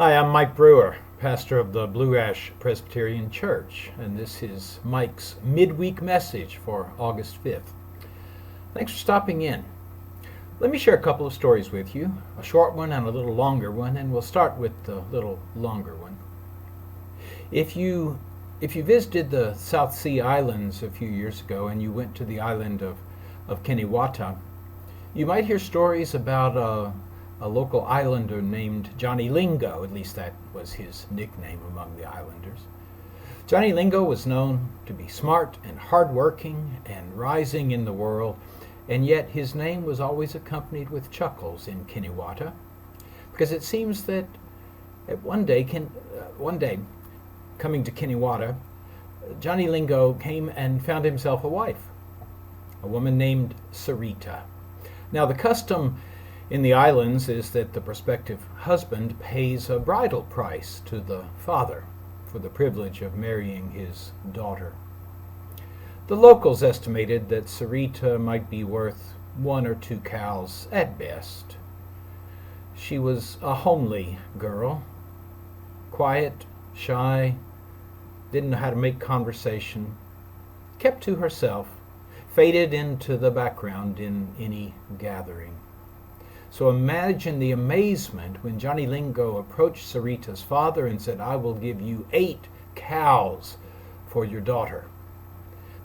Hi, I'm Mike Brewer, pastor of the Blue Ash Presbyterian Church, and this is Mike's midweek message for August 5th. Thanks for stopping in. Let me share a couple of stories with you, a short one and a little longer one, and we'll start with the little longer one. If you visited the South Sea Islands a few years ago and you went to the island of Kiniwata, you might hear stories about a local islander named Johnny Lingo. At least that was his nickname among the islanders. Johnny Lingo was known to be smart and hardworking and rising in the world, and yet his name was always accompanied with chuckles in Kiniwata, because it seems that one day, coming to Kiniwata, Johnny Lingo came and found himself a wife, a woman named Sarita. Now, the custom in the islands is that the prospective husband pays a bridal price to the father for the privilege of marrying his daughter. The locals estimated that Sarita might be worth 1 or 2 cows at best. She was a homely girl, quiet, shy, didn't know how to make conversation, kept to herself, faded into the background in any gathering. So imagine the amazement when Johnny Lingo approached Sarita's father and said, "I will give you 8 cows for your daughter."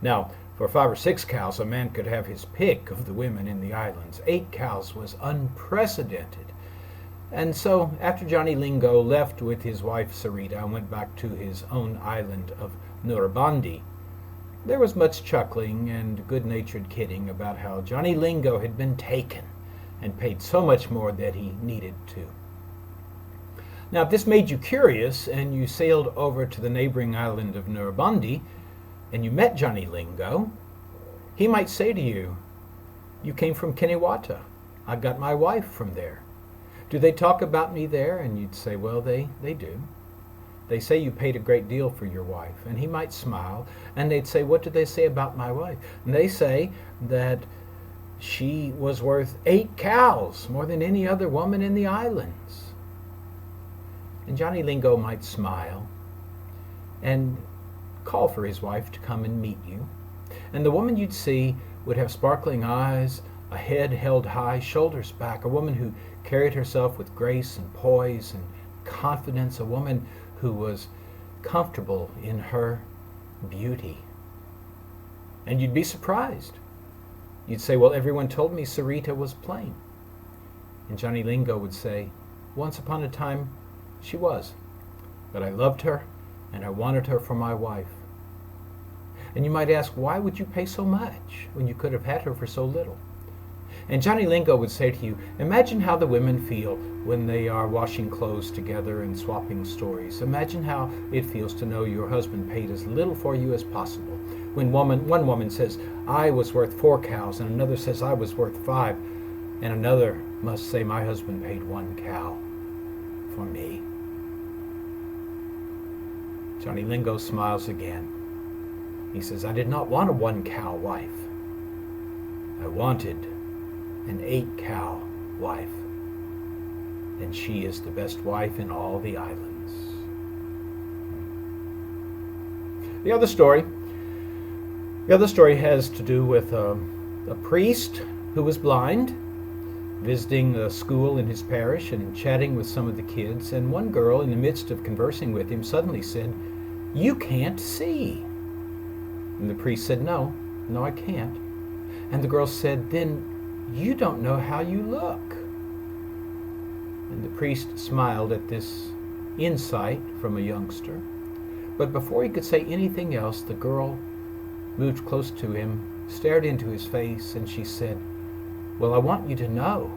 Now, for 5 or 6 cows, a man could have his pick of the women in the islands. 8 cows was unprecedented. And so, after Johnny Lingo left with his wife Sarita and went back to his own island of Nurabandi, there was much chuckling and good-natured kidding about how Johnny Lingo had been taken and paid so much more that he needed to. Now, if this made you curious and you sailed over to the neighboring island of Nurabandi and you met Johnny Lingo, he might say to you, "You came from Kiniwata. I got my wife from there. Do they talk about me there?" And you'd say, "Well, they do. They say you paid a great deal for your wife." And he might smile, and they'd say, "What do they say about my wife?" And they say that she was worth 8 cows, more than any other woman in the islands. And Johnny Lingo might smile and call for his wife to come and meet you. And the woman you'd see would have sparkling eyes, a head held high, shoulders back, a woman who carried herself with grace and poise and confidence, a woman who was comfortable in her beauty. And you'd be surprised. You'd say, "Well, everyone told me Sarita was plain." And Johnny Lingo would say, "Once upon a time, she was. But I loved her, and I wanted her for my wife." And you might ask, why would you pay so much when you could have had her for so little? And Johnny Lingo would say to you, imagine how the women feel when they are washing clothes together and swapping stories. Imagine how it feels to know your husband paid as little for you as possible. When one woman says, "I was worth 4 cows," and another says, "I was worth 5," and another must say, "My husband paid 1 cow for me." Johnny Lingo smiles again. He says, "I did not want a 1 cow wife. I wanted an 8 cow wife. And she is the best wife in all the islands." The other story has to do with a priest who was blind, visiting a school in his parish and chatting with some of the kids. And one girl, in the midst of conversing with him, suddenly said, "You can't see." And the priest said, No, I can't." And the girl said, "Then you don't know how you look." And the priest smiled at this insight from a youngster. But before he could say anything else, the girl moved close to him, stared into his face, and she said, "Well, I want you to know,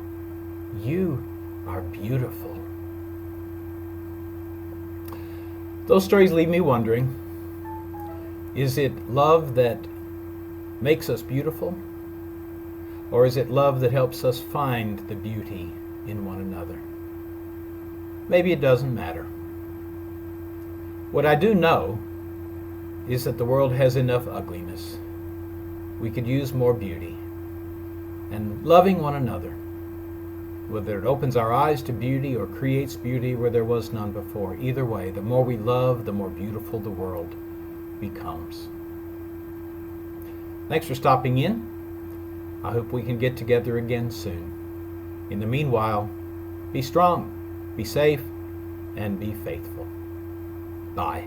you are beautiful." Those stories leave me wondering, is it love that makes us beautiful? Or is it love that helps us find the beauty in one another? Maybe it doesn't matter. What I do know is that the world has enough ugliness. We could use more beauty. And loving one another whether it opens our eyes to beauty or creates beauty where there was none before. Either way, the more we love, the more beautiful the world becomes. Thanks for stopping in. I hope we can get together again soon. In the meanwhile, be strong, be safe, and be faithful. Bye.